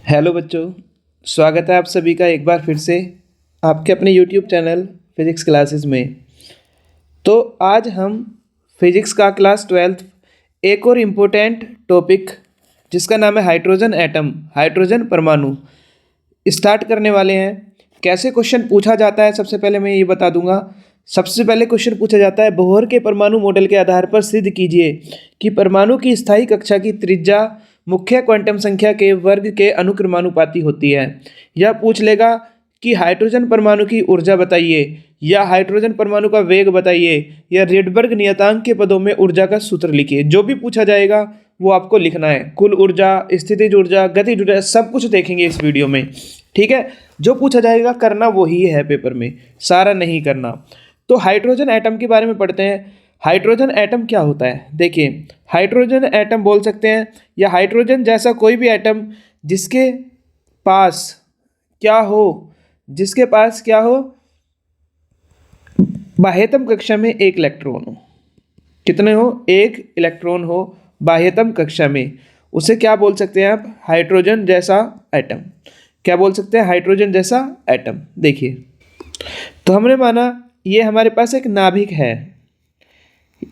Hello बच्चों, स्वागत है आप सभी का एक बार फिर से आपके अपने यूट्यूब चैनल फिज़िक्स क्लासेस में। तो आज हम फिज़िक्स का क्लास 12th एक और इम्पोर्टेंट टॉपिक जिसका नाम है हाइड्रोजन एटम, हाइड्रोजन परमाणु स्टार्ट करने वाले हैं। कैसे क्वेश्चन पूछा जाता है सबसे पहले मैं ये बता दूंगा। सबसे पहले क्वेश्चन पूछा जाता है, बोहर के परमाणु मॉडल के आधार पर सिद्ध कीजिए कि परमाणु की स्थायी कक्षा की त्रिज्या मुख्य क्वांटम संख्या के वर्ग के अनुक्रमानुपाती होती है। यह पूछ लेगा कि हाइड्रोजन परमाणु की ऊर्जा बताइए, या हाइड्रोजन परमाणु का वेग बताइए, या रेडबर्ग नियतांक के पदों में ऊर्जा का सूत्र लिखिए। जो भी पूछा जाएगा वो आपको लिखना है। कुल ऊर्जा, स्थितिज ऊर्जा, गतिज ऊर्जा, सब कुछ देखेंगे इस वीडियो में। ठीक है, जो पूछा जाएगा करना वही है पेपर में, सारा नहीं करना। तो हाइड्रोजन एटम के बारे में पढ़ते हैं। हाइड्रोजन एटम क्या होता है? देखिए, हाइड्रोजन एटम बोल सकते हैं या हाइड्रोजन जैसा कोई भी एटम जिसके पास क्या हो, जिसके पास क्या हो, बाह्यतम कक्षा में एक इलेक्ट्रॉन हो। कितने हो? एक इलेक्ट्रॉन हो बाह्यतम कक्षा में, उसे क्या बोल सकते हैं आप? हाइड्रोजन जैसा एटम। क्या बोल सकते हैं? हाइड्रोजन जैसा एटम। देखिए, तो हमने माना ये हमारे पास एक नाभिक है।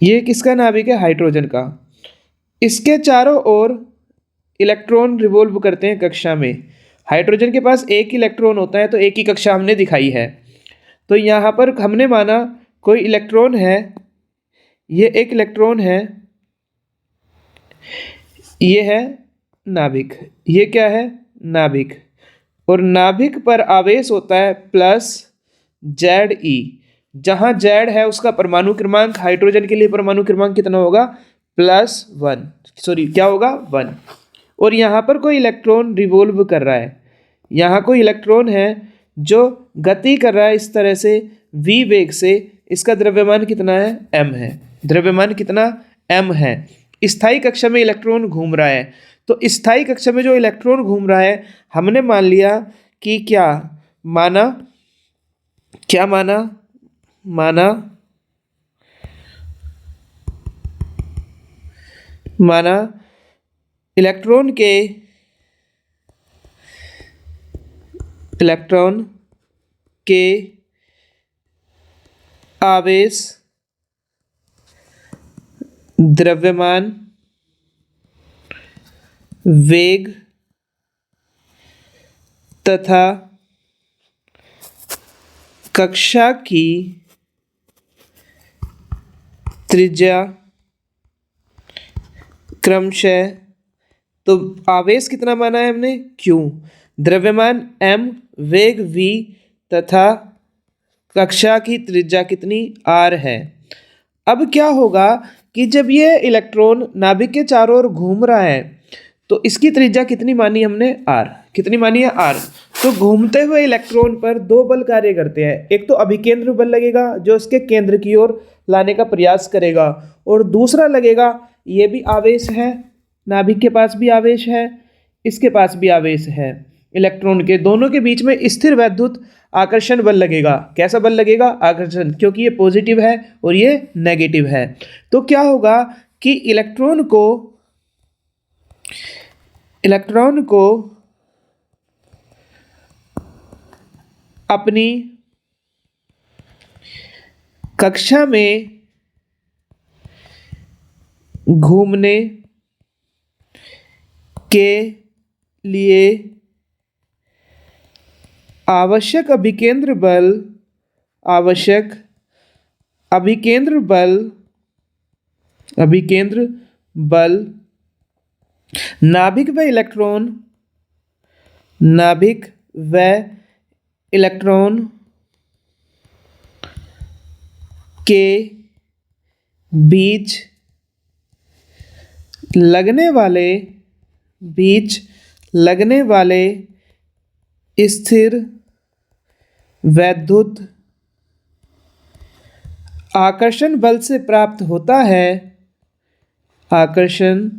ये किसका नाभिक है? हाइड्रोजन का। इसके चारों ओर इलेक्ट्रॉन रिवॉल्व करते हैं कक्षा में। हाइड्रोजन के पास एक इलेक्ट्रॉन होता है, तो एक ही कक्षा हमने दिखाई है। तो यहाँ पर हमने माना कोई इलेक्ट्रॉन है, ये एक इलेक्ट्रॉन है, ये है नाभिक। ये क्या है? नाभिक। और नाभिक पर आवेश होता है प्लस ZE। जहाँ Z है उसका परमाणु क्रमांक, हाइड्रोजन के लिए परमाणु क्रमांक कितना होगा? +1। सॉरी, क्या होगा? 1। और यहाँ पर कोई इलेक्ट्रॉन रिवॉल्व कर रहा है। यहाँ कोई इलेक्ट्रॉन है जो गति कर रहा है इस तरह से v वेग से। इसका द्रव्यमान कितना है? m है। द्रव्यमान कितना? m है। स्थायी कक्षा में इलेक्ट्रॉन घूम रहा है। तो स्थायी कक्षा में जो इलेक्ट्रॉन घूम रहा है, हमने मान लिया कि क्या माना? क्या माना? माना इलेक्ट्रॉन के आवेश, द्रव्यमान, वेग तथा कक्षा की त्रिज्या क्रमशः, तो आवेश कितना माना है हमने? Q, द्रव्यमान m, वेग v तथा कक्षा की त्रिज्या कितनी? R है। अब क्या होगा कि जब ये इलेक्ट्रॉन नाभिक के चारों ओर घूम रहा है तो इसकी त्रिज्या कितनी मानी हमने? R। कितनी मानी है? R। तो घूमते हुए इलेक्ट्रॉन पर दो बल कार्य करते हैं। एक तो अभिकेंद्र बल लगेगा जो इसके केंद्र की ओर लाने का प्रयास करेगा, और दूसरा लगेगा, ये भी आवेश है, नाभिक के पास भी आवेश है, इसके पास भी आवेश है, इलेक्ट्रॉन के दोनों के बीच में स्थिर वैद्युत आकर्षण बल लगेगा। कैसा बल लगेगा? आकर्षण, क्योंकि ये पॉजिटिव है और ये नेगेटिव है। तो क्या होगा कि इलेक्ट्रॉन को अपनी कक्षा में घूमने के लिए आवश्यक अभिकेंद्र बल नाभिक व इलेक्ट्रॉन के बीच लगने वाले स्थिर वैद्युत आकर्षण बल से प्राप्त होता है। आकर्षण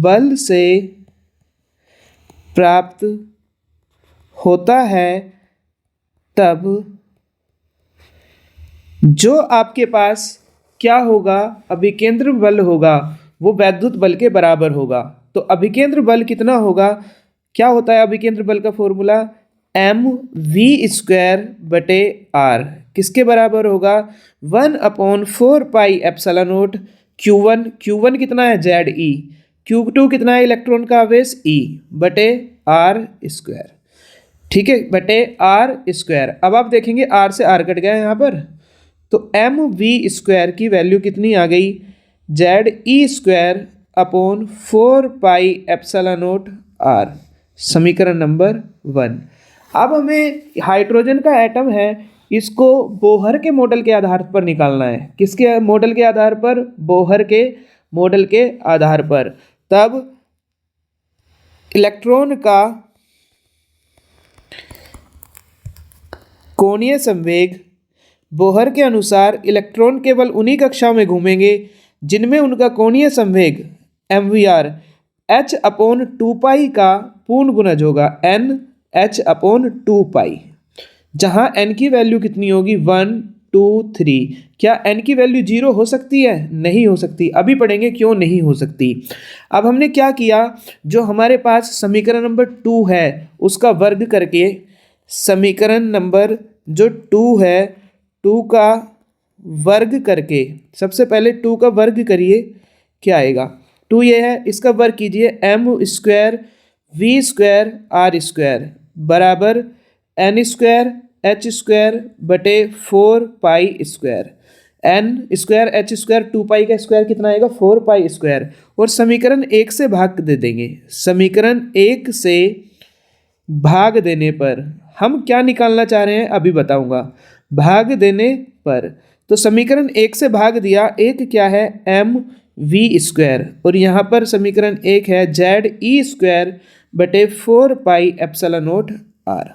बल से प्राप्त होता है तब जो आपके पास क्या होगा? अभिकेंद्र बल होगा, वो वैद्युत बल के बराबर होगा। तो अभिकेंद्र बल कितना होगा? क्या होता है अभिकेंद्र बल का फॉर्मूला? mv²/r किसके बराबर होगा? 1/4πε0 Q1 कितना है? Ze। Q2 कितना है? इलेक्ट्रॉन का आवेश E बटे r²। ठीक है, बटे r²। अब आप देखेंगे r से r कट गया है यहाँ पर, तो mv² की वैल्यू कितनी आ गई? Ze²/4πε0r। समीकरण नंबर 1। अब हमें हाइड्रोजन का एटम है, इसको बोहर के मॉडल के आधार पर निकालना है। किसके मॉडल के आधार पर? बोहर के मॉडल के आधार पर। तब इलेक्ट्रॉन का कोणीय संवेग बोहर के अनुसार इलेक्ट्रॉन केवल उन्हीं कक्षाओं में घूमेंगे जिनमें उनका कोणीय संवेग mvr h/2π का पूर्ण गुणज होगा, nh/2π, जहां n की वैल्यू कितनी होगी? 1 2 3। क्या n की वैल्यू 0 हो सकती है? नहीं हो सकती। अभी पढ़ेंगे क्यों नहीं हो सकती। अब हमने क्या किया, जो हमारे पास समीकरण नंबर 2 है उसका वर्ग करके, समीकरण नंबर जो 2 है 2 का वर्ग करके, सबसे पहले 2 का वर्ग करिए, क्या आएगा? 2 ये है, इसका वर्ग कीजिए, m² v² r² बराबर n² h² बटे 4π²। n² h² 2π का स्क्वायर कितना आएगा? 4π²। और समीकरण 1 से भाग दे देंगे। समीकरण 1 से भाग देने पर हम क्या निकालना चाह रहे हैं अभी बताऊंगा। भाग देने पर तो समीकरण 1 से भाग दिया, एक क्या है? mv² और यहाँ पर समीकरण 1 है Ze² बटे 4πε0r।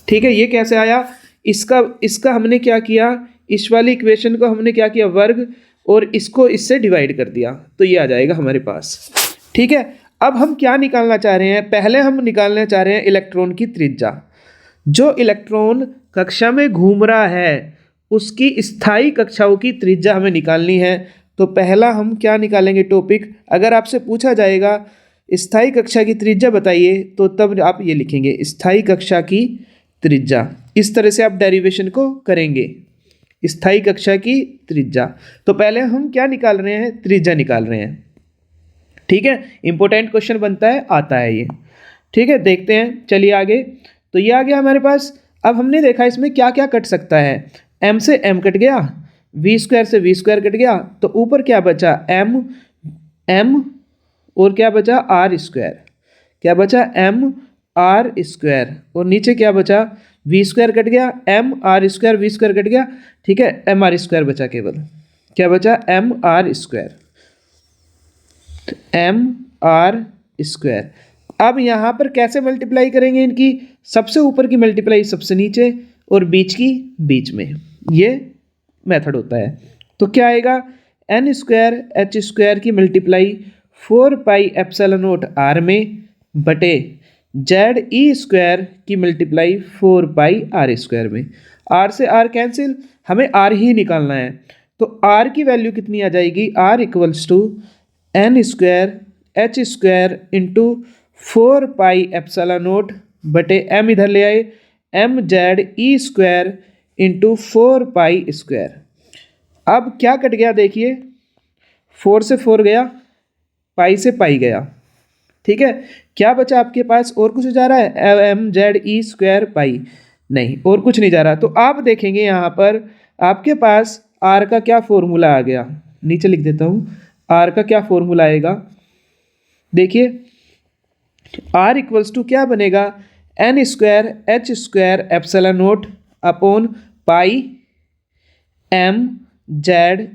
ठीक है, ये कैसे आया? इसका हमने क्या किया, इस वाली इक्वेशन को हमने क्या किया? वर्ग, और इसको इससे डिवाइड कर दिया, तो ये आ जाएगा हमारे पास। ठीक है, अब हम क्या निकालना चाह रहे हैं? पहले हम निकालना चाह रहे हैं इलेक्ट्रॉन की त्रिज्या। जो इलेक्ट्रॉन कक्षा में घूम रहा है उसकी स्थायी कक्षाओं की त्रिज्या हमें निकालनी है। तो पहला हम क्या निकालेंगे टॉपिक, अगर आपसे पूछा जाएगा स्थायी कक्षा की त्रिज्या बताइए, तो तब आप ये लिखेंगे स्थायी कक्षा की त्रिज्या। इस तरह से आप डेरिवेशन को करेंगे, स्थायी कक्षा की त्रिज्या। तो पहले हम क्या निकाल रहे हैं? त्रिज्या निकाल रहे हैं। ठीक है, इंपॉर्टेंट क्वेश्चन बनता है, आता है ये। ठीक है, देखते हैं, चलिए आगे। तो ये आ गया हमारे पास। अब हमने देखा इसमें क्या क्या कट सकता है। m से m कट गया, v² से v² कट गया, तो ऊपर क्या बचा? m और क्या बचा? r²। क्या बचा? mr²। और नीचे क्या बचा? v² कट गया, mr² v² कट गया। ठीक है, mr² बचा केवल। क्या बचा? mr²। mr²। अब यहाँ पर कैसे मल्टीप्लाई करेंगे इनकी? सबसे ऊपर की मल्टीप्लाई सबसे नीचे और बीच की बीच में, ये मेथड होता है। तो क्या आएगा? n² h² की मल्टीप्लाई 4πε0r में बटे Ze² की मल्टीप्लाई 4πr² में। r से r कैंसिल, हमें r ही निकालना है। तो r की वैल्यू कितनी आ जाएगी? r = n² h² इंटू 4πε0 बटे m इधर ले आए, mze² इंटू 4π²। अब क्या कट गया देखिए, 4 से 4 गया, पाई से पाई गया। ठीक है, क्या बचा आपके पास? और कुछ जा रहा है? mze² पाई, नहीं, और कुछ नहीं जा रहा। तो आप देखेंगे यहाँ पर आपके पास r का क्या फॉर्मूला आ गया, नीचे लिख देता हूँ। r का क्या फॉर्मूला आएगा देखिए, r = क्या बनेगा? n² h² ε0 upon pi mze²।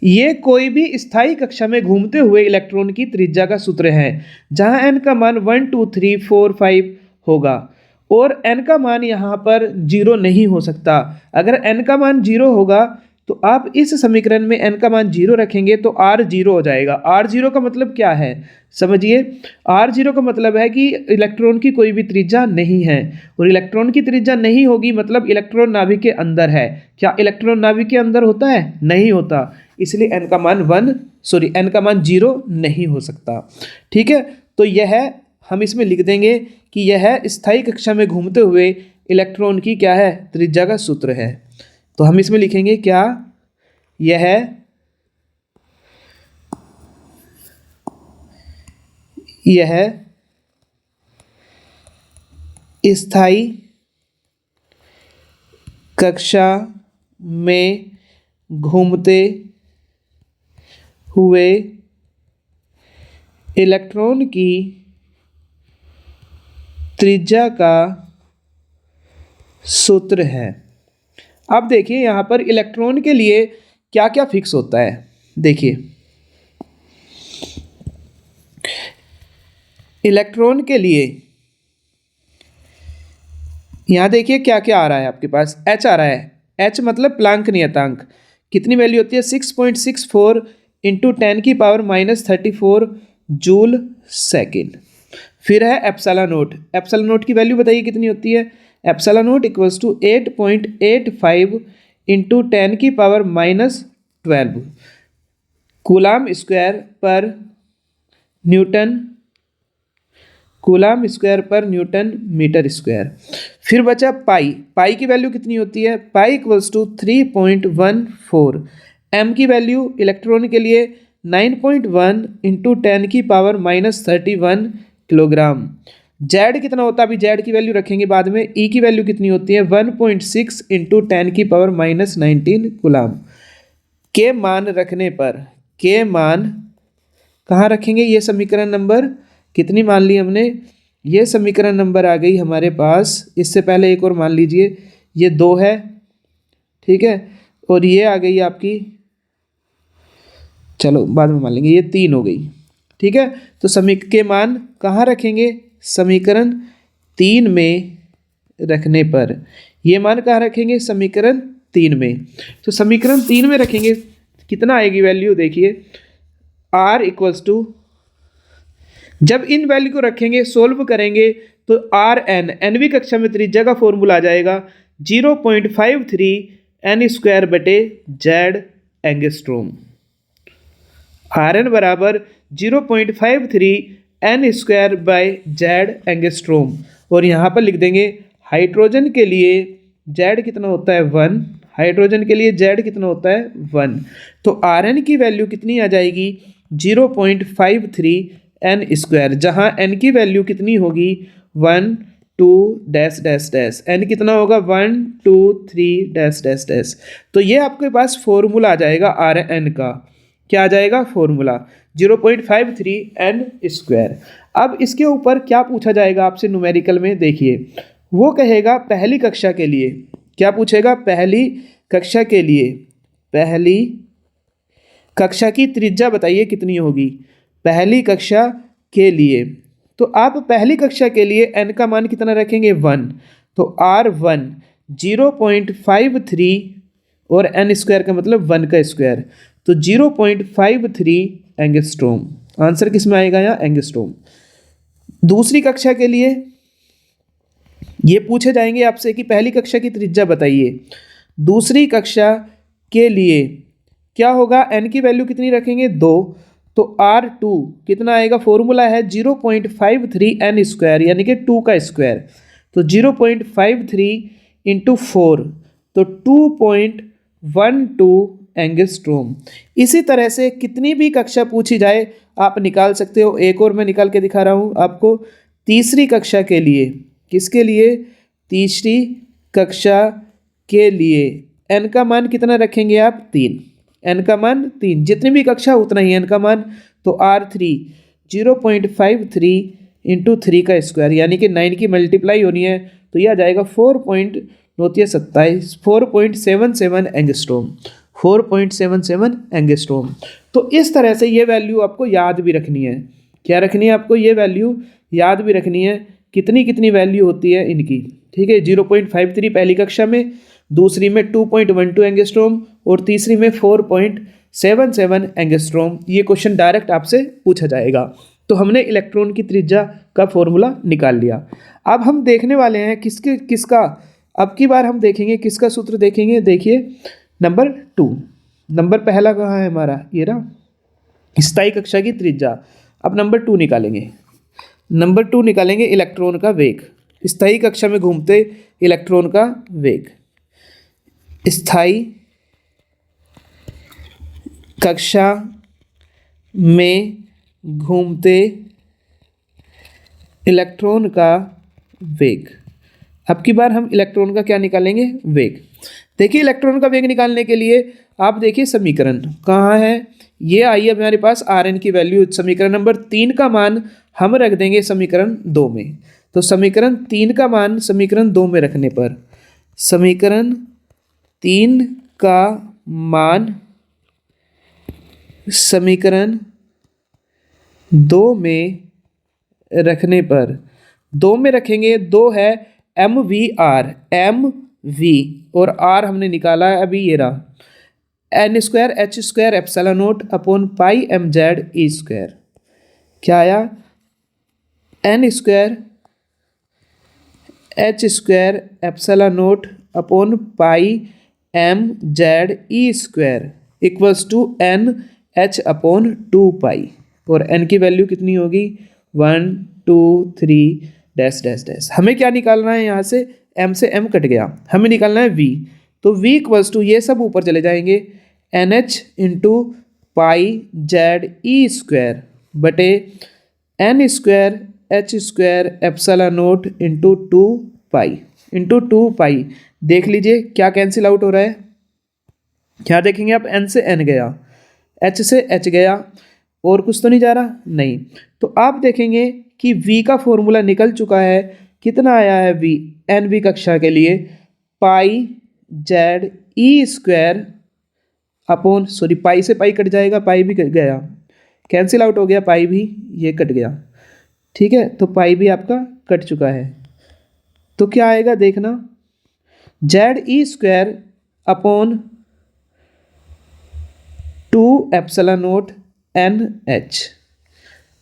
ये कोई भी स्थायी कक्षा में घूमते हुए इलेक्ट्रॉन की त्रिज्या का सूत्र है, जहां n का मान 1 2 3 4 5 होगा और n का मान यहाँ पर 0 नहीं हो सकता। अगर n का मान 0 होगा तो आप इस समीकरण में n का मान 0 रखेंगे तो r 0 हो जाएगा। r 0 का मतलब क्या है समझिए, r 0 का मतलब है कि इलेक्ट्रॉन की कोई भी त्रिज्या नहीं है, और इलेक्ट्रॉन की त्रिज्या नहीं होगी मतलब इलेक्ट्रॉन नाभिक के अंदर है। क्या इलेक्ट्रॉन नाभिक के अंदर होता है? नहीं होता, इसलिए n का मान 0 नहीं हो सकता। ठीक है, तो यह हम इसमें लिख देंगे कि यह स्थायी कक्षा में घूमते हुए इलेक्ट्रॉन की क्या है, त्रिज्या का सूत्र है। तो हम इसमें लिखेंगे क्या, यह स्थायी कक्षा में घूमते हुए इलेक्ट्रॉन की त्रिज्या का सूत्र है। अब देखिए यहाँ पर इलेक्ट्रॉन के लिए क्या क्या फिक्स होता है। देखिए इलेक्ट्रॉन के लिए यहाँ देखिए क्या क्या आ रहा है आपके पास, H आ रहा है। H मतलब प्लांक नियतांक, कितनी वैल्यू होती है, 6.64 इंटू 10⁻⁻34 जूल सेकेंड। फिर है एप्सिलॉन नोट, एप्सिलॉन नोट की वैल्यू बताइए कितनी होती है, epsilon naught equals to 8.85 into 10⁻⁻12 coulomb square पर न्यूटन मीटर स्क्वायर। फिर बचा पाई, पाई की वैल्यू कितनी होती है, पाई इक्वल्स टू 3.14। एम की वैल्यू इलेक्ट्रॉन के लिए 9.1 इंटू 10⁻⁻31 किलोग्राम। जेड कितना होता है, अभी जेड की वैल्यू रखेंगे बाद में। ई की वैल्यू कितनी होती है, 1.6 इंटू 10⁻⁻19 कूलाम। के मान रखने पर, के मान कहाँ रखेंगे, ये समीकरण नंबर कितनी मान ली हमने, ये समीकरण नंबर आ गई हमारे पास। इससे पहले एक और मान लीजिए, ये 2 है, ठीक है, और ये आ गई आपकी, चलो बाद में मान लेंगे, ये 3 हो गई, ठीक है। तो के मान कहाँ रखेंगे, समीकरण 3 में रखने पर। ये मान कहाँ रखेंगे, समीकरण 3 में। तो समीकरण 3 में रखेंगे, कितना आएगी वैल्यू, देखिए R इक्वल्स टू, जब इन वैल्यू को रखेंगे सोल्व करेंगे तो RN, nवीं कक्षा में त्रिज्या का फॉर्मूला आ जाएगा 0.53 n² बटे Z एंगस्ट्रोम। RN बराबर 0.53 n² बाय Z एंगस्ट्रोम। और यहाँ पर लिख देंगे हाइड्रोजन के लिए Z कितना होता है 1, हाइड्रोजन के लिए Z कितना होता है 1। तो RN की वैल्यू कितनी आ जाएगी 0.53 n², जहाँ n की वैल्यू कितनी होगी 1 2 डैश डैश डैश, n कितना होगा 1 2 3 डैश डैश डैश। तो ये आपके पास फॉर्मूला आ जाएगा RN का, क्या आ जाएगा फॉर्मूला 0.53 n²। अब इसके ऊपर क्या पूछा जाएगा आपसे न्यूमेरिकल में, देखिए वो कहेगा पहली कक्षा के लिए, क्या पूछेगा, पहली कक्षा के लिए, पहली कक्षा की त्रिज्या बताइए कितनी होगी, पहली कक्षा के लिए। तो आप पहली कक्षा के लिए n का मान कितना रखेंगे 1, तो R1 0.53 और n² का मतलब 1 का स्क्वायर, तो 0.53 एंगस्ट्रोम। आंसर किस में आएगा यहाँ, एंगस्ट्रोम। दूसरी कक्षा के लिए ये पूछे जाएंगे आपसे कि पहली कक्षा की त्रिज्या बताइए। दूसरी कक्षा के लिए क्या होगा, n की वैल्यू कितनी रखेंगे 2, तो R2 कितना आएगा, फॉर्मूला है 0.53 n² यानी कि 2 का स्क्वायर, तो 0.53 इंटू 4 तो 2.12 एंगस्ट्रोम। इसी तरह से कितनी भी कक्षा पूछी जाए आप निकाल सकते हो। एक और मैं निकाल के दिखा रहा हूँ आपको, तीसरी कक्षा के लिए, किसके लिए, तीसरी कक्षा के लिए n का मान कितना रखेंगे आप 3, n का मान 3, जितनी भी कक्षा उतना ही n का मान। तो R3 0.53 इंटू 3 का स्क्वायर यानी कि 9 की मल्टीप्लाई होनी है, तो यह आ जाएगा 4.77 एंगस्ट्रोम, 4.77 एंगस्ट्रोम। तो इस तरह से ये वैल्यू आपको याद भी रखनी है, क्या रखनी है आपको, ये वैल्यू याद भी रखनी है, कितनी कितनी वैल्यू होती है इनकी, ठीक है। 0.53 पहली कक्षा में, दूसरी में 2.12 एंगस्ट्रोम और तीसरी में 4.77 एंगस्ट्रोम। ये क्वेश्चन डायरेक्ट आपसे पूछा जाएगा। तो हमने इलेक्ट्रॉन की त्रिज्या का फॉर्मूला निकाल लिया। अब हम देखने वाले हैं किसका, अब की बार हम देखेंगे किसका सूत्र देखेंगे। देखिए नंबर 2, नंबर पहला कहाँ है हमारा, ये रहा स्थायी कक्षा की त्रिज्या। अब नंबर 2 निकालेंगे। नंबर 2 निकालेंगे इलेक्ट्रॉन का वेग। स्थायी कक्षा में घूमते इलेक्ट्रॉन का वेग। स्थायी कक्षा में घूमते इलेक्ट्रॉन का वेग। अब की बार हम इलेक्ट्रॉन का क्या निकालेंगे, वेग। देखिए इलेक्ट्रॉन का वेग निकालने के लिए आप देखिए समीकरण कहाँ है, ये आई है हमारे पास आर एन की वैल्यू। समीकरण नंबर 3 का मान हम रख देंगे समीकरण 2 में। तो समीकरण 3 का मान समीकरण 2 में रखने पर समीकरण 3 का मान समीकरण 2 में रखने पर 2 में रखेंगे, 2 है M V R, M V और आर हमने निकाला है अभी, ये रहा N square H square epsilon naught upon pi M Z E square. क्या आया, N square H square epsilon naught upon pi M Z E square equals to N H upon 2 pi. और N की value कितनी होगी 1 2 3 dash dash dash. हमें क्या निकालना है यहाँ से, एम से एम कट गया, हमें निकालना है वी। तो वी इक्वल्स टू ये सब ऊपर चले जाएंगे N H into pi Z E square बटे N square H square epsilon not into 2 pi into 2 pi. देख लीजिए क्या कैंसिल आउट हो रहा है, क्या देखेंगे आप, एन से एन गया, एच से एच गया, और कुछ तो नहीं जा रहा, नहीं। तो आप देखेंगे कि v का फॉर्मूला निकल चुका है, कितना आया है v, एन वी कक्षा के लिए पाई Z E square upon, sorry पाई से पाई कट जाएगा, पाई भी कट गया, कैंसिल आउट हो गया, पाई भी ये कट गया, ठीक है। तो पाई भी आपका कट चुका है। तो क्या आएगा देखना, Z E square upon 2 epsilon naught N H,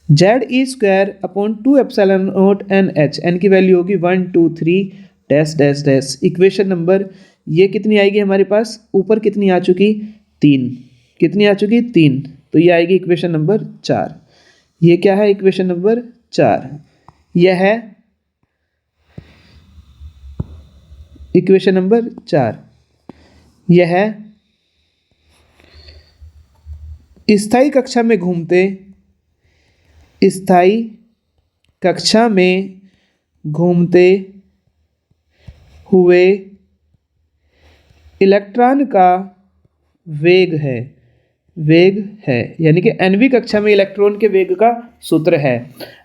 Z E square upon 2 epsilon naught N H. N की वैल्यू होगी 1 2 3 dash dash dash. Equation number ये कितनी आएगी हमारे पास, ऊपर कितनी आ चुकी 3, कितनी आ चुकी 3, तो ये आएगी इक्वेशन नंबर 4। ये क्या है, इक्वेशन नंबर 4, यह है इक्वेशन नंबर 4। यह है स्थायी कक्षा में घूमते, स्थायी कक्षा में घूमते हुए इलेक्ट्रॉन का वेग है, वेग है, यानी कि एनवी कक्षा में इलेक्ट्रॉन के वेग का सूत्र है।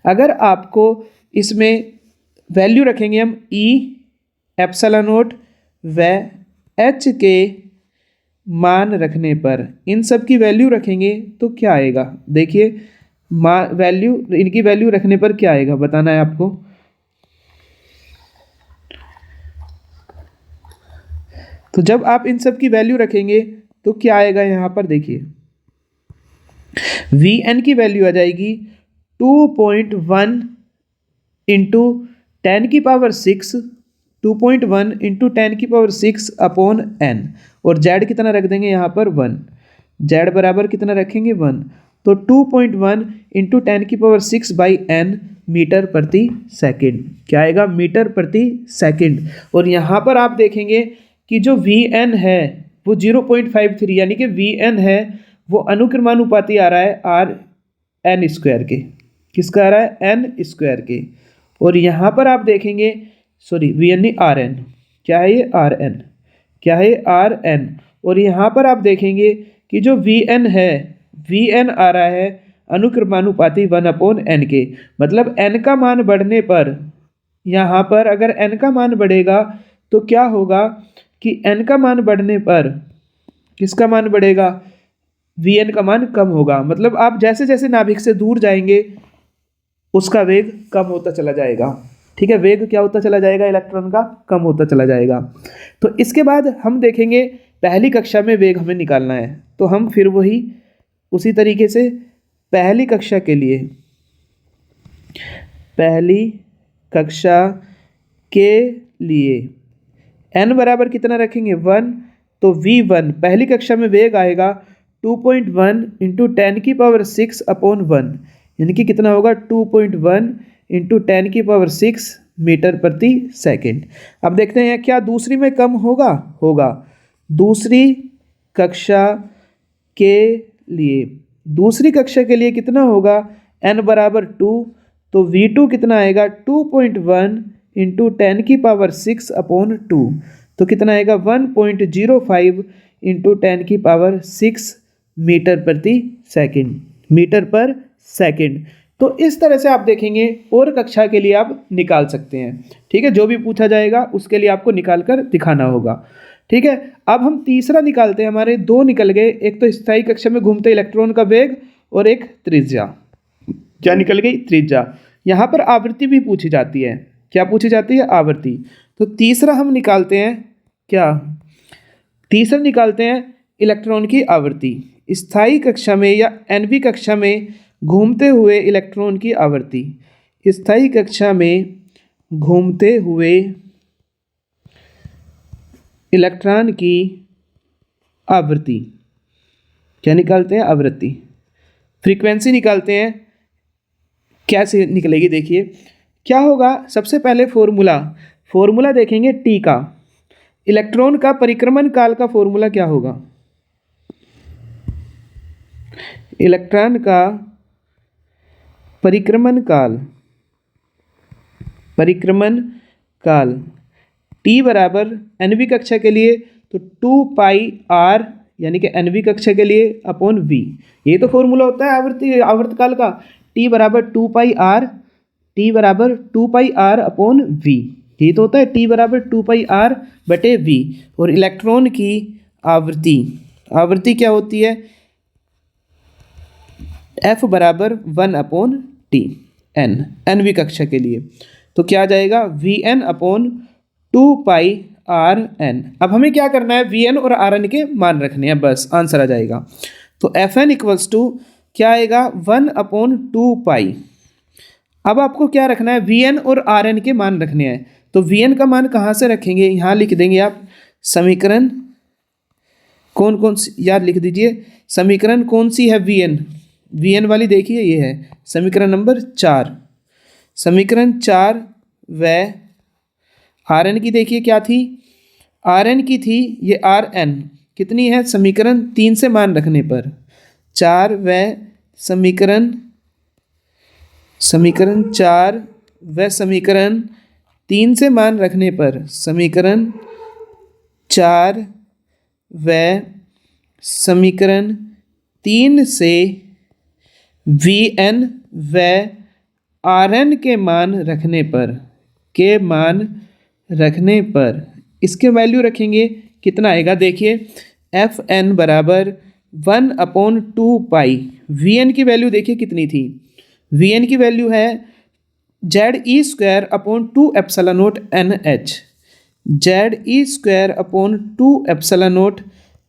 अगर आपको इसमें वैल्यू रखेंगे हम ई एप्सिलॉन नॉट व एच के मान रखने पर, इन सब की वैल्यू रखेंगे तो क्या आएगा, देखिए वैल्यू, इनकी वैल्यू रखने पर क्या आएगा बताना है आपको। तो जब आप इन सब की वैल्यू रखेंगे तो क्या आएगा यहाँ पर, देखिए वी एन की वैल्यू आ जाएगी 2.1 इंटू 10 की पावर 6, 2.1 इंटू 10 की पावर 6 अपॉन एन, और जेड कितना रख देंगे यहाँ पर 1, जेड बराबर कितना रखेंगे 1, तो 2.1 इंटू 10 की पावर 6 बाई एन मीटर प्रति सेकंड। क्या आएगा, मीटर प्रति सेकंड। और यहाँ पर आप देखेंगे कि जो वी एन है वो 0.53, यानी कि वी एन है वो अनुक्रमानुपाती आ रहा है आर एन स्क्वायर के, किसका आ रहा है, एन स्क्वायर के। और यहाँ पर आप देखेंगे, सॉरी वी एन नहीं आर एन, क्या है ये आर एन, क्या है आर एन। और यहाँ पर आप देखेंगे कि जो वी एन है, वी एन आ रहा है अनुक्रमानुपाती 1/n के, मतलब n का मान बढ़ने पर, यहाँ पर अगर n का मान बढ़ेगा तो क्या होगा कि n का मान बढ़ने पर किसका मान बढ़ेगा, Vn का मान कम होगा। मतलब आप जैसे जैसे नाभिक से दूर जाएंगे उसका वेग कम होता चला जाएगा, ठीक है, वेग क्या होता चला जाएगा, इलेक्ट्रॉन का कम होता चला जाएगा। तो इसके बाद हम देखेंगे पहली कक्षा में वेग हमें निकालना है, तो हम फिर वही उसी तरीके से पहली कक्षा के लिए, पहली कक्षा के लिए n बराबर कितना रखेंगे 1, तो v1 पहली कक्षा में वेग आएगा 2.1 इंटू 10 की पावर 6 अपॉन 1, यानी कि कितना होगा 2.1 इंटू 10⁶ मीटर प्रति सेकंड। अब देखते हैं क्या दूसरी में कम होगा, होगा। दूसरी कक्षा के लिए, दूसरी कक्षा के लिए कितना होगा, n बराबर 2, तो V2 कितना आएगा 2.1 इंटू 10⁶/2, तो कितना आएगा 1.05 इंटू 10⁶ मीटर प्रति सेकंड, मीटर पर सेकंड। तो इस तरह से आप देखेंगे और कक्षा के लिए आप निकाल सकते हैं। ठीक है, जो भी पूछा जाएगा उसके लिए आपको निकाल कर दिखाना होगा। ठीक है, अब हम तीसरा निकालते हैं। हमारे दो निकल गए, एक तो स्थायी कक्षा में घूमते इलेक्ट्रॉन का वेग और एक त्रिज्या। क्या निकल गई, त्रिज्या। यहाँ पर आवृत्ति भी पूछी जाती है। क्या पूछी जाती है, आवृत्ति। तो तीसरा हम निकालते हैं, क्या तीसरा निकालते हैं इलेक्ट्रॉन की आवृत्ति। स्थायी कक्षा में या एनवी कक्षा में घूमते हुए इलेक्ट्रॉन की आवृत्ति, स्थायी कक्षा में घूमते हुए इलेक्ट्रॉन की आवृत्ति। क्या निकालते हैं, आवृत्ति। फ्रीक्वेंसी निकालते हैं, कैसे निकलेगी देखिए। क्या होगा, सबसे पहले फॉर्मूला देखेंगे टी का। इलेक्ट्रॉन का परिक्रमण काल का फॉर्मूला क्या होगा, इलेक्ट्रॉन का परिक्रमण काल टी बराबर एनवी कक्षा के लिए तो 2πr, यानी कि एनवी कक्षा के लिए अपॉन वी। ये तो फॉर्मूला होता है आवर्तकाल का। टी बराबर 2πr अपॉन वी, ये तो होता है टी बराबर 2πr बटे वी। और इलेक्ट्रॉन की आवृत्ति क्या होती है, F बराबर 1/T, एनवी कक्षा के लिए। तो क्या आ जाएगा, Vn अपॉन 2πRn। अब हमें क्या करना है, Vn और Rn के मान रखने हैं, बस आंसर आ जाएगा। तो Fn इक्वल्स टू क्या आएगा, 1/2π। अब आपको क्या रखना है, Vn और Rn के मान रखने हैं। तो Vn का मान कहाँ से रखेंगे, यहाँ लिख देंगे आप। समीकरण कौन कौन सी याद लिख दीजिए, समीकरण कौन सी है, Vn वाली देखिए, ये है समीकरण नंबर 4। समीकरण 4 व Rn की देखिए क्या थी, Rn की थी ये Rn कितनी है, समीकरण 3 से मान रखने पर 4 व समीकरण 4 व समीकरण 3 से मान रखने पर, समीकरण 4 व समीकरण 3 से Vn व Rn के मान रखने पर इसके वैल्यू रखेंगे, कितना आएगा देखिए। Fn बराबर 1/2π। Vn की वैल्यू देखिए कितनी थी, Vn की वैल्यू है Ze²/2ε0 NH, Ze²/2ε0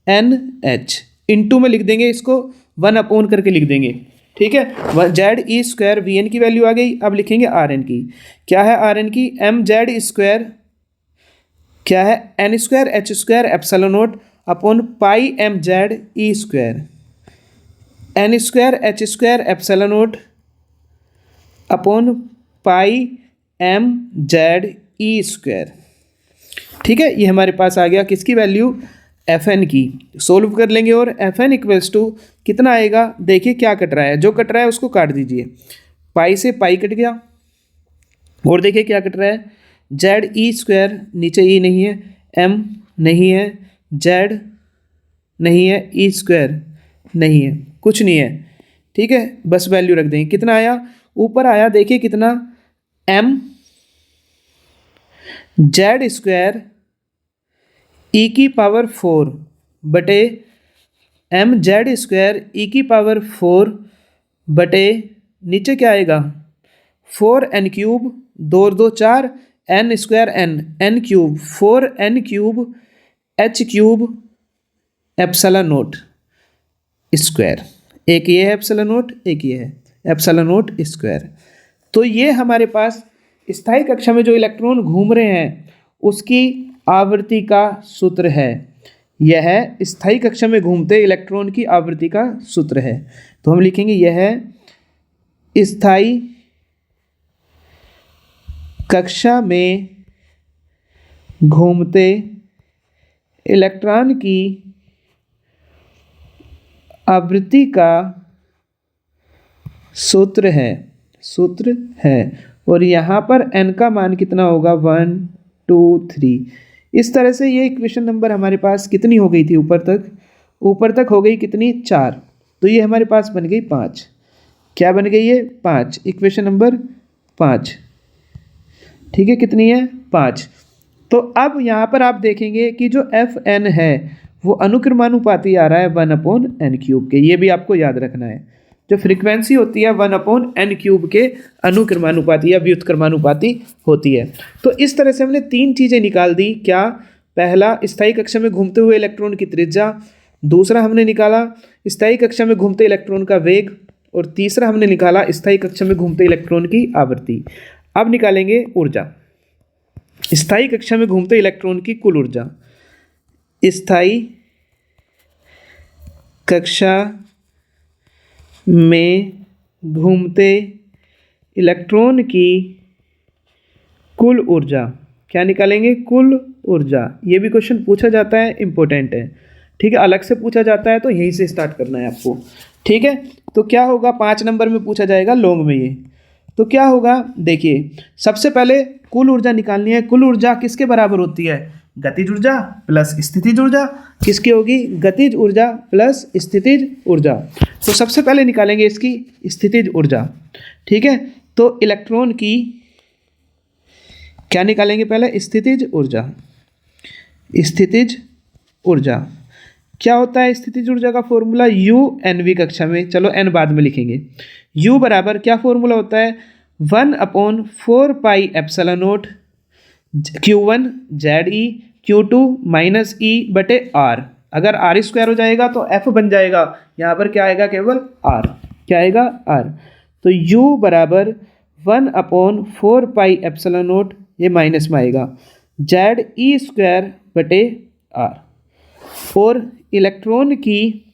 NH। Into में लिख देंगे इसको, 1 करके लिख देंगे। ठीक है, Ze² Vn की वैल्यू आ गई। अब लिखेंगे Rn की, क्या है Rn की, mZ², क्या है n²h²ε0 upon πmZe², n²h²ε0 upon πmZe²। ठीक है, ये हमारे पास आ गया किसकी वैल्यू, Fn की। सोल्व कर लेंगे और Fn इक्वल्स टू कितना आएगा, देखिए क्या कट रहा है, जो कट रहा है उसको काट दीजिए। पाई से पाई कट गया, और देखिए क्या कट रहा है, Ze², नीचे ई नहीं है, m नहीं है, z नहीं है, e² नहीं है, कुछ नहीं है। ठीक है, बस वैल्यू रख देंगे। कितना आया, ऊपर आया देखिए कितना, m Z² e⁴ बटे mZ² e⁴ बटे नीचे क्या आएगा, 4n3, 2 और 2 4, n² n3 4n3 h³ ε0²। एक ये है ε0, एक ये है ε0²। तो ये हमारे पास स्थायी कक्षा में जो इलेक्ट्रॉन घूम रहे हैं उसकी आवृत्ति का सूत्र है। यह है स्थायी कक्षा में घूमते इलेक्ट्रॉन की आवृत्ति का सूत्र है। तो हम लिखेंगे यह है स्थायी कक्षा में घूमते इलेक्ट्रॉन की आवृत्ति का सूत्र है और यहाँ पर n का मान कितना होगा 1 2 3। इस तरह से ये इक्वेशन नंबर हमारे पास कितनी हो गई थी ऊपर तक हो गई कितनी 4, तो ये हमारे पास बन गई 5। क्या बन गई है 5, इक्वेशन नंबर 5। ठीक है, कितनी है 5। तो अब यहाँ पर आप देखेंगे कि जो Fn है वो अनुक्रमानुपाती आ रहा है 1/n³ के। ये भी आपको याद रखना है, जो फ्रीक्वेंसी होती है 1/n³ के अनुक्रमानुपाती या व्युत्क्रमानुपाती होती है। तो इस तरह से हमने 3 चीज़ें निकाल दी। क्या? पहला, स्थायी कक्षा में घूमते हुए इलेक्ट्रॉन की त्रिज्या। दूसरा, हमने निकाला स्थायी कक्षा में घूमते इलेक्ट्रॉन का वेग। और तीसरा, हमने निकाला स्थायी कक्षा में घूमते इलेक्ट्रॉन की आवृत्ति। अब निकालेंगे ऊर्जा। स्थायी कक्षा में घूमते इलेक्ट्रॉन की कुल ऊर्जा। स्थायी कक्षा में घूमते इलेक्ट्रॉन की कुल ऊर्जा। क्या निकालेंगे? कुल ऊर्जा। ये भी क्वेश्चन पूछा जाता है, इंपॉर्टेंट है। ठीक है, अलग से पूछा जाता है तो यहीं से स्टार्ट करना है आपको। ठीक है, तो क्या होगा 5 नंबर में पूछा जाएगा लॉन्ग में ये। तो क्या होगा, देखिए सबसे पहले कुल ऊर्जा निकालनी है। कुल ऊर्जा किसके बराबर होती है? गतिज ऊर्जा प्लस स्थितिज ऊर्जा। किसकी होगी? गतिज ऊर्जा प्लस स्थितिज ऊर्जा। तो सबसे पहले निकालेंगे इसकी स्थितिज ऊर्जा। ठीक है, तो इलेक्ट्रॉन की क्या निकालेंगे पहले? स्थितिज ऊर्जा। स्थितिज ऊर्जा क्या होता है? स्थितिज ऊर्जा का फॉर्मूला UNV कक्षा में, चलो n बाद में लिखेंगे। U बराबर क्या फॉर्मूला होता है? 1/4 pi epsilon not Q1 ZE Q2 - E बटे R। अगर R² हो जाएगा तो F बन जाएगा। यहाँ पर क्या आएगा? केवल R। क्या आएगा? R। तो U बराबर 1/4 पाई एप्सिलॉन नॉट, ये माइनस में आएगा, ZE² बटे R। और इलेक्ट्रॉन की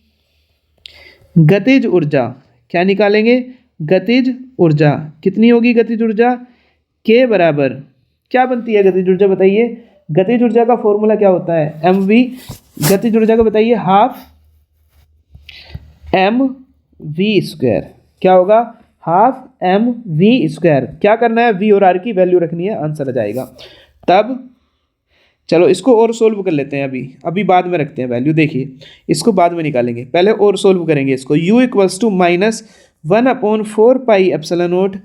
गतिज ऊर्जा क्या निकालेंगे? गतिज ऊर्जा कितनी होगी? गतिज ऊर्जा K बराबर क्या बनती है गतिज ऊर्जा? बताइए। गतिज ऊर्जा का फॉर्मूला क्या होता है? mv। गतिज ऊर्जा का बताइए, 12 mv²। क्या होगा? 12 mv²। क्या करना है? v और r की वैल्यू रखनी है, आंसर आ जाएगा। तब चलो इसको और सोल्व कर लेते हैं। अभी बाद में रखते हैं वैल्यू। देखिए इसको बाद में निकालेंगे, पहले और सोल्व करेंगे इसको। u = -1/4 pi epsilon not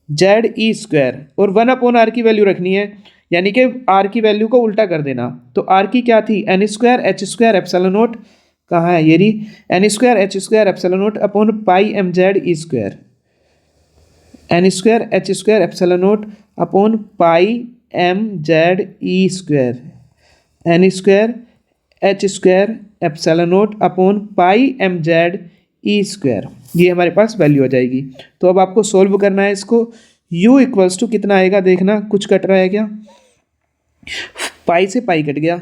ZE² और 1/r की वैल्यू रखनी है, यानी कि r की वैल्यू को उल्टा कर देना। तो r की क्या थी? n² h² epsilon not. कहाँ है? ये रही, n² h² epsilon naught upon पाई mZE²। n² h² epsilon naught upon पाई mZE²। n² h² epsilon naught upon पाई mZE²। ये हमारे पास वैल्यू आ जाएगी। तो अब आपको सोल्व करना है इसको। u = कितना आएगा? देखना कुछ कट रहा है क्या? पाई से पाई कट गया,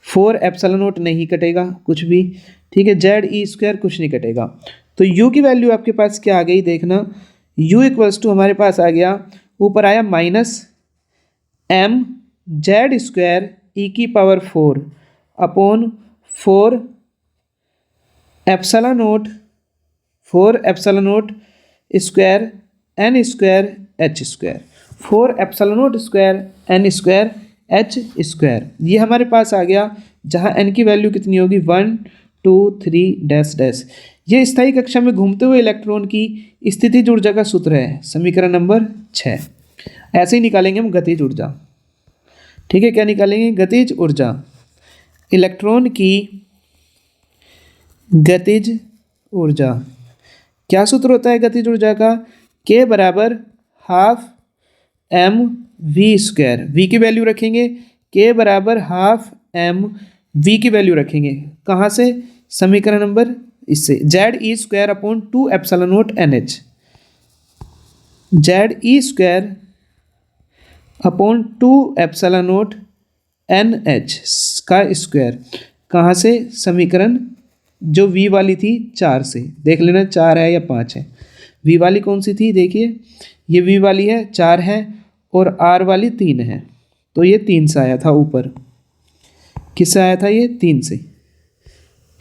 4 एप्सिलॉन नॉट नहीं कटेगा कुछ भी। ठीक है, ZE² कुछ नहीं कटेगा। तो u की वैल्यू आपके पास क्या आ गई? देखना, u = हमारे पास आ गया, ऊपर आया -mZ² E⁴ upon 4 epsilon not square n² h²। 4 epsilon not square n² h²। ये हमारे पास आ गया, जहाँ n की वैल्यू कितनी होगी? 1 2 3 ... ये स्थायी कक्षा में घूमते हुए इलेक्ट्रॉन की स्थितिज ऊर्जा का सूत्र है, समीकरण नंबर 6। ऐसे ही निकालेंगे हम गतिज ऊर्जा। ठीक है, क्या निकालेंगे? गतिज ऊर्जा। इलेक्ट्रॉन की गतिज ऊर्जा, क्या सूत्र होता है गतिज ऊर्जा का? K बराबर 12 mv²। v की वैल्यू रखेंगे, K बराबर 12 mv की वैल्यू रखेंगे। कहाँ से? समीकरण नंबर इससे, ZE² upon 2 epsilon not NH। ZE² upon 2 epsilon not NH का स्क्वायर। कहाँ से? समीकरण जो v वाली थी 4 से। देख लेना 4 है या 5 है। v वाली कौन सी थी? देखिए ये v वाली है, 4 है, और R वाली 3 है, तो ये 3 से आया था ऊपर। किससे आया था? ये 3 से।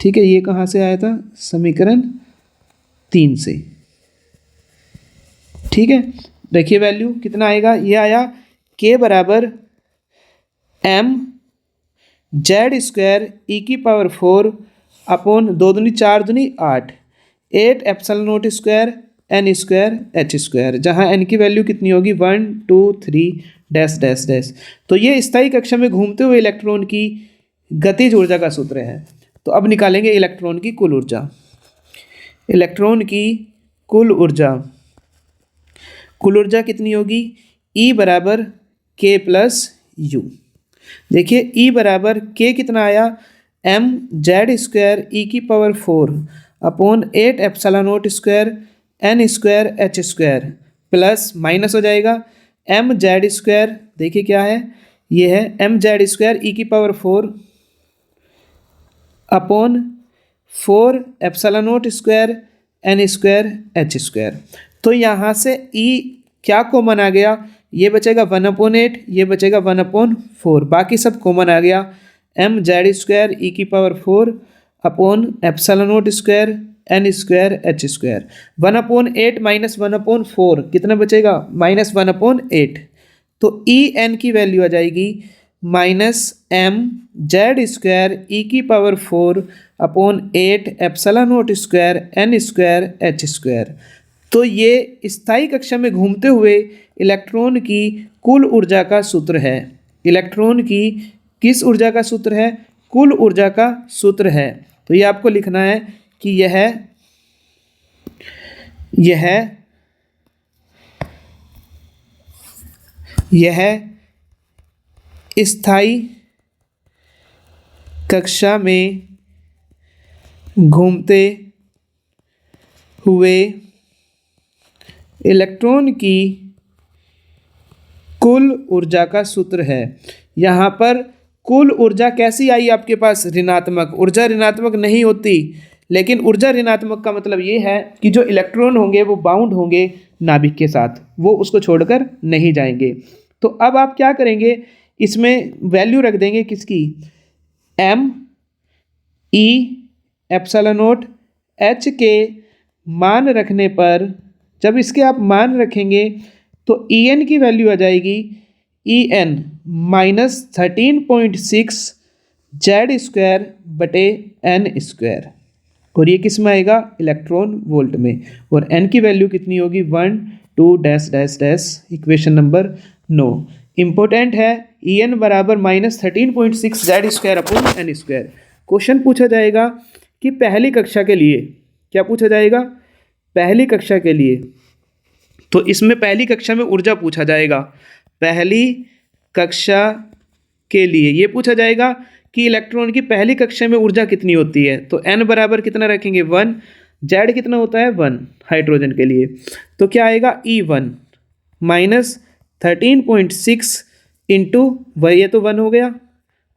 ठीक है, ये कहाँ से आया था? समीकरण 3 से। ठीक है, देखिए वैल्यू कितना आएगा, ये आया k बराबर m जेड स्क्वायर ई की पावर 4 अपॉन 2 दूनी 4 दूनी 8 epsilon not square n square h square, जहाँ n की वैल्यू कितनी होगी 1 2 3 डैश डैश डैश। तो ये स्थायी कक्षा में घूमते हुए इलेक्ट्रॉन की गतिज ऊर्जा का सूत्र है। तो अब निकालेंगे इलेक्ट्रॉन की कुल ऊर्जा। इलेक्ट्रॉन की कुल ऊर्जा कितनी होगी? E बराबर k प्लस यू। देखिए E बराबर k कितना आया? m जेड स्क्वायर ई की power 4 upon 8 epsilon not square n square h square plus minus हो जाएगा m जेड स्क्वायर, देखिए क्या है, ये है m जेड स्क्वायर ई की power 4 upon 4 epsilon not square n square h square. तो यहाँ से E क्या कॉमन आ गया? ये बचेगा 1/8, ये बचेगा 1/4, बाकी सब कॉमन आ गया। m जेड स्क्वायर ई की power 4 upon epsilon not square n square h square. 1/8 minus 1/4 कितना बचेगा? -1/8। तो ई एन की वैल्यू आ जाएगी माइनस m जेड स्क्वायर ई की power 4 upon 8 epsilon not square n square h square. तो ये स्थायी कक्षा में घूमते हुए इलेक्ट्रॉन की कुल ऊर्जा का सूत्र है। इलेक्ट्रॉन की किस ऊर्जा का सूत्र है? कुल ऊर्जा का सूत्र है। तो ये आपको लिखना है कि यह स्थायी कक्षा में घूमते हुए इलेक्ट्रॉन की कुल ऊर्जा का सूत्र है। यहाँ पर कुल ऊर्जा कैसी आई आपके पास? ऋणात्मक। ऊर्जा ऋणात्मक नहीं होती, लेकिन ऊर्जा ऋणात्मक का मतलब ये है कि जो इलेक्ट्रॉन होंगे वो बाउंड होंगे नाभिक के साथ, वो उसको छोड़कर नहीं जाएंगे। तो अब आप क्या करेंगे, इसमें वैल्यू रख देंगे किसकी? m e epsilon not h के मान रखने पर, जब इसके आप मान रखेंगे तो En की वैल्यू आ जाएगी En -13.6 जेड स्क्वायर बटे n स्क्वायर, और ये किस में आएगा? इलेक्ट्रॉन वोल्ट में। और n की वैल्यू कितनी होगी? 1 2 dash dash dash. Equation number 9 important है। En बराबर -13.6 Z square upon n square. Question पूछा जाएगा कि पहली कक्षा के लिए, क्या पूछा जाएगा? पहली कक्षा के लिए। तो इसमें पहली कक्षा में ऊर्जा पूछा जाएगा। पहली कक्षा के लिए ये पूछा जाएगा कि इलेक्ट्रॉन की पहली कक्षा में ऊर्जा कितनी होती है। तो n बराबर कितना रखेंगे? 1। जेड कितना होता है? 1 हाइड्रोजन के लिए। तो क्या आएगा? E1 -13.6 इंटू ये तो 1 हो गया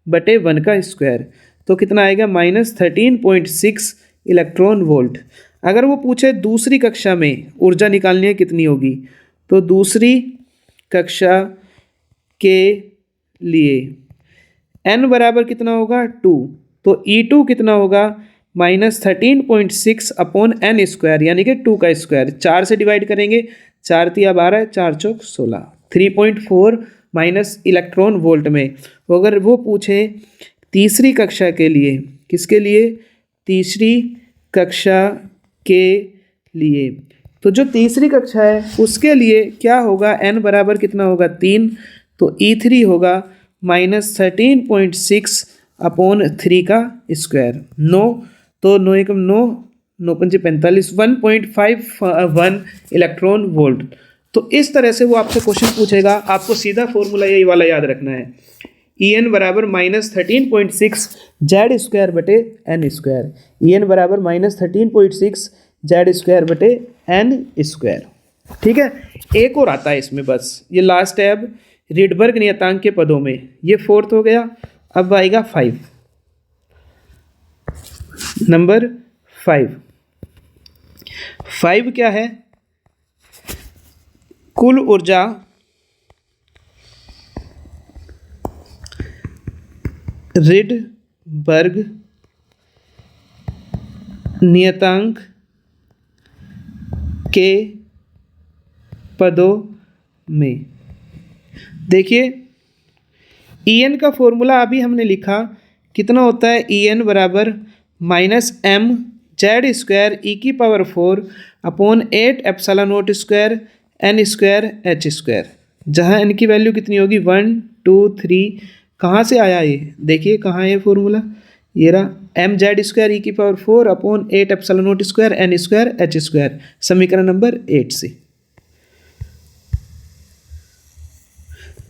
बटे 1 का स्क्वायर, तो कितना आएगा? -13.6 इलेक्ट्रॉन वोल्ट। अगर वो पूछे दूसरी कक्षा में ऊर्जा निकालनी है कितनी होगी, तो दूसरी कक्षा के लिए n बराबर कितना होगा? 2। तो E2 कितना होगा? -13.6 अपॉन n स्क्वायर, यानी कि 2 का स्क्वायर। 4 से डिवाइड करेंगे, 4 तिया 12, 4 चौक 16, 3.4 माइनस इलेक्ट्रॉन वोल्ट में। अगर वो पूछे तीसरी कक्षा के लिए, किसके लिए? तीसरी कक्षा के लिए। तो जो तीसरी कक्षा है उसके लिए क्या होगा? n बराबर कितना होगा? 3। तो E3 होगा -13.6 अपॉन 3 का स्क्वायर। 9, तो 9 एकम 9, 9 पंचे 45, 1.51 इलेक्ट्रॉन वोल्ट। तो इस तरह से वो आपसे क्वेश्चन पूछेगा, आपको सीधा फॉर्मूला यही वाला याद रखना है। En बराबर -13.6 जेड स्क्वायर बटे n स्क्वायर। En बराबर -13.6 जेड स्क्वायर बटे n स्क्वायर। ठीक है, एक और आता है इसमें, बस ये लास्ट है अब रिडबर्ग नियतांक के पदों में। ये 4th हो गया। अब आएगा 5, नंबर 5 क्या है? कुल ऊर्जा रिडबर्ग नियतांक के पदों में। देखिए En का फॉर्मूला अभी हमने लिखा, कितना होता है? En बराबर -mz² e⁴/8 epsilon not square n square h square, जहाँ n की वैल्यू कितनी होगी? 1 2 3। कहाँ से आया ये? देखिए कहाँ है ये फॉर्मूला, ये रहा mz² e⁴/8 epsilon not square n square h square, समीकरण नंबर 8 से।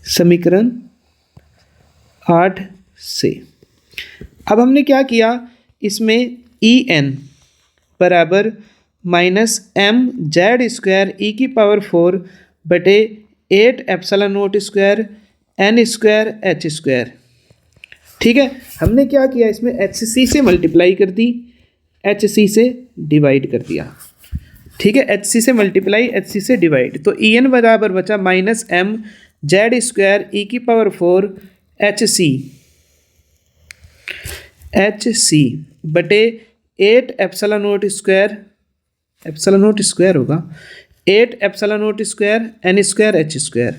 समीकरण 8 से। अब हमने क्या किया, इसमें En बराबर -mz² e⁴/8 epsilon not square n square h square. ठीक है, हमने क्या किया, इसमें HC से मल्टीप्लाई कर दी, HC से डिवाइड कर दिया। ठीक है, HC से मल्टीप्लाई, HC से डिवाइड, तो En बराबर बचा -mz² e⁴/HC बटे 8 epsilon not square, epsilon not square होगा, 8 epsilon not square n square h square,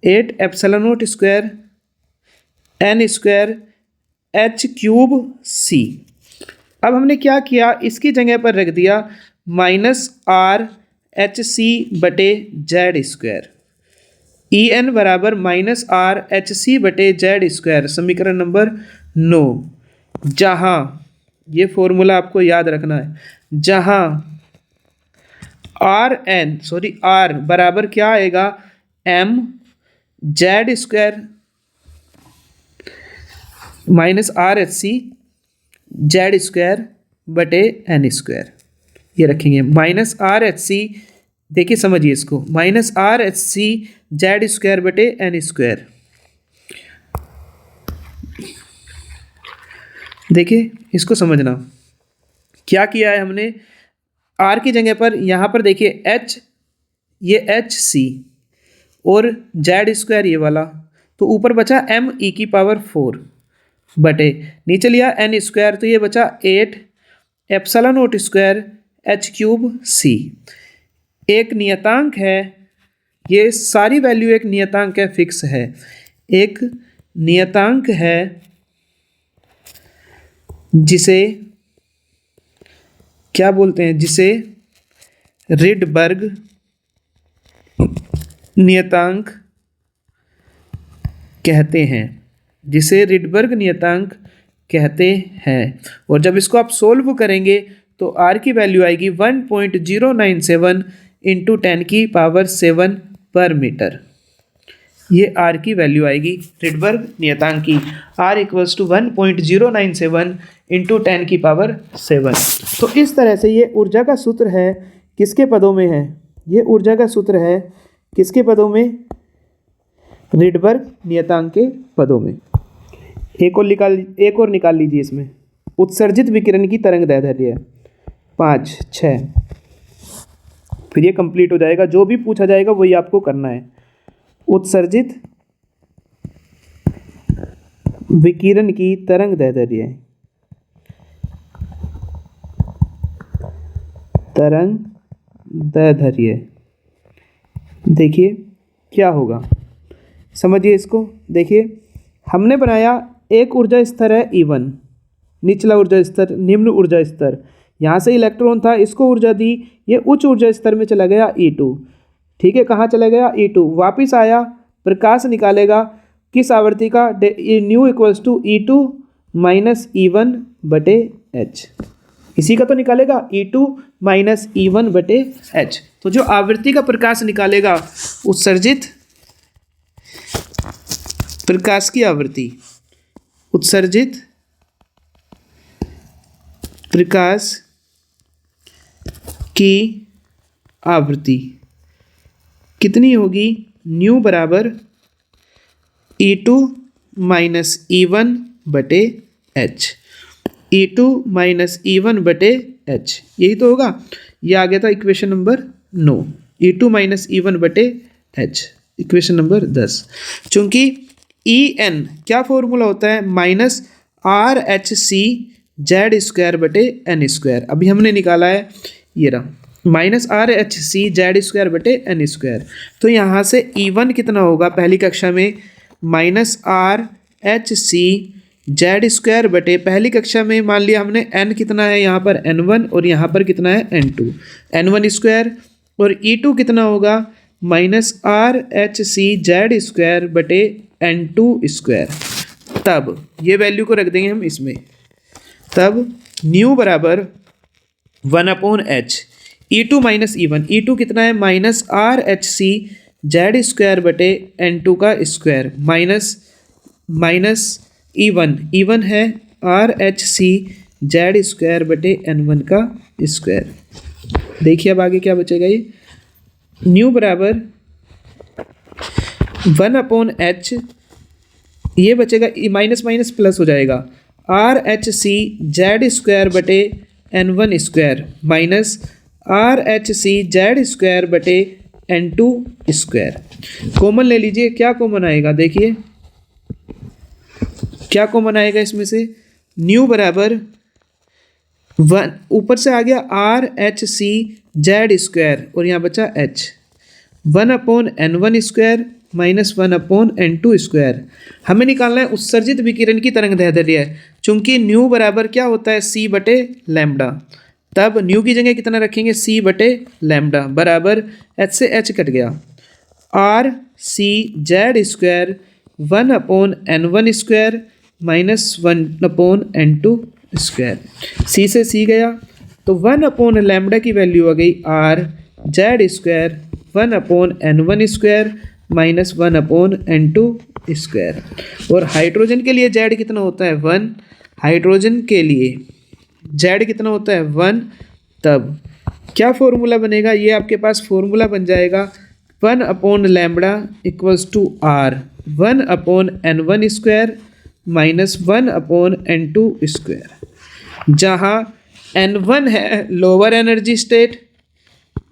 8 epsilon not square n square h³ c। अब हमने क्या किया, इसकी जगह पर रख दिया -RHC बटे z स्क्वायर। En बराबर -RHC बटे z स्क्वायर, समीकरण नंबर 9, जहाँ ये फॉर्मूला आपको याद रखना है, जहाँ R बराबर क्या आएगा? mz² -RHC z स्क्वायर बटे n स्क्वायर, ये रखेंगे -RHC। देखिए समझिए इसको, -RHC z स्क्वायर बटे n स्क्वायर। देखिए इसको समझना, क्या किया है हमने, R की जगह पर यहाँ पर देखिए h, ये HC और z स्क्वायर ये वाला, तो ऊपर बचा m⁴ बटे नीचे लिया n स्क्वायर, तो ये बचा 8 epsilon not square h³ c। एक नियतांक है, ये सारी वैल्यू एक नियतांक है, फिक्स है, एक नियतांक है जिसे क्या बोलते हैं? जिसे रिडबर्ग नियतांक कहते हैं, जिसे रिडबर्ग नियतांक कहते हैं। और जब इसको आप सोल्व करेंगे तो R की वैल्यू आएगी 1.097 × 10⁻7 पर मीटर। ये R की वैल्यू आएगी रिडबर्ग नियतांक की, R = 1.097 × 10⁻7। तो इस तरह से ये ऊर्जा का सूत्र है, किसके पदों में है? ये ऊर्जा का सूत्र है किसके पदों में? रिडबर्ग नियतांक के पदों में। एक और निकाल लीजिए इसमें, उत्सर्जित विकिरण की तरंग दैर्ध्य 5 6, फिर ये कंप्लीट हो जाएगा। जो भी पूछा जाएगा वही आपको करना है। उत्सर्जित विकिरण की तरंग दैर्ध्य, तरंग दैर्ध्य, देखिए क्या होगा, समझिए इसको। देखिए हमने बनाया, एक ऊर्जा स्तर है E1, निचला ऊर्जा स्तर, निम्न ऊर्जा स्तर, यहाँ से इलेक्ट्रॉन था, इसको ऊर्जा दी, ये उच्च ऊर्जा स्तर में चला गया E2। ठीक है, कहाँ चला गया? E2। वापिस आया, प्रकाश निकालेगा, किस आवृत्ति का? न्यू = E2 - E1 बटे h, इसी का तो निकालेगा, E2 - E1 बटे h। तो जो आवृत्ति का प्रकाश निकालेगा, उत्सर्जित प्रकाश की आवृत्ति, उत्सर्जित प्रकाश की आवृत्ति कितनी होगी? न्यू बराबर E2 - E1 बटे h, E2 - E1 बटे h, यही तो होगा। ये आ गया था इक्वेशन नंबर 9, E2 - E1 बटे h, इक्वेशन नंबर 10। चूंकि En क्या फॉर्मूला होता है? R H C Z square बटे एन स्क्वायर। अभी हमने निकाला है, ये रहा minus R H C Z square बटे एन स्क्वायर। तो यहाँ से E1 कितना होगा पहली कक्षा में, minus R H C Z square बटे, पहली कक्षा में मान लिया हमने n कितना है यहाँ पर n1 और यहाँ पर कितना है n2, n1 स्क्वायर। और E2 कितना होगा minus R H C Z square बटे n2 स्क्वायर। तब ये वैल्यू को रख देंगे हम इसमें, तब न्यू बराबर 1/h E2 minus E1। E2 कितना है minus R H C Z square बटे n2 का स्क्वायर माइनस E1 है R H C Z square बटे n1 का स्क्वायर। देखिए अब आगे क्या बचेगा, ये न्यू बराबर 1/h, ये बचेगा माइनस माइनस प्लस हो जाएगा, R H C Z square बटे n1 square minus R H C Z square बटे n2 स्क्वायर। कॉमन ले लीजिए, क्या कॉमन आएगा, देखिए क्या कॉमन आएगा इसमें से, न्यू बराबर 1, ऊपर से आ गया R H C Z square और यहाँ बचा h, 1/n1 square minus 1/n2 square. हमें निकालना है उत्सर्जित विकिरण की तरंग दैर्ध्य, चूंकि न्यू बराबर क्या होता है c बटे लैम्डा, तब न्यू की जगह कितना रखेंगे c बटे लैम्डा बराबर h से h कट गया, R C Z square 1/n1 square minus 1/n2 square. c से c गया तो 1/लैम्डा की वैल्यू आ गई are Z square 1/n1 square minus 1/n2 square. और हाइड्रोजन के लिए जेड कितना होता है 1, हाइड्रोजन के लिए जेड कितना होता है 1। तब क्या फॉर्मूला बनेगा, ये आपके पास फॉर्मूला बन जाएगा 1/लैम्डा equals to R 1/n1 square minus 1/n2 square. जहाँ n1 है लोअर एनर्जी स्टेट,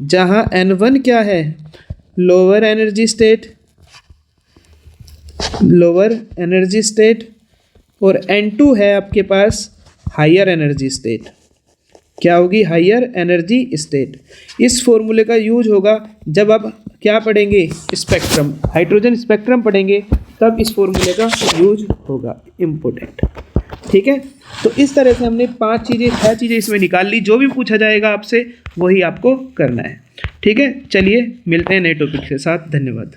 जहाँ n1 क्या है लोअर एनर्जी स्टेट और n2 है आपके पास हायर एनर्जी स्टेट। क्या होगी हायर एनर्जी स्टेट। इस फॉर्मूले का यूज होगा जब आप क्या पढ़ेंगे स्पेक्ट्रम, हाइड्रोजन स्पेक्ट्रम पढ़ेंगे, तब इस फॉर्मूले का यूज होगा, इम्पोर्टेंट। ठीक है, तो इस तरह से हमने 6 चीज़ें इसमें निकाल ली। जो भी पूछा जाएगा आपसे वही आपको करना है। ठीक है, चलिए मिलते हैं नए टॉपिक के साथ। धन्यवाद।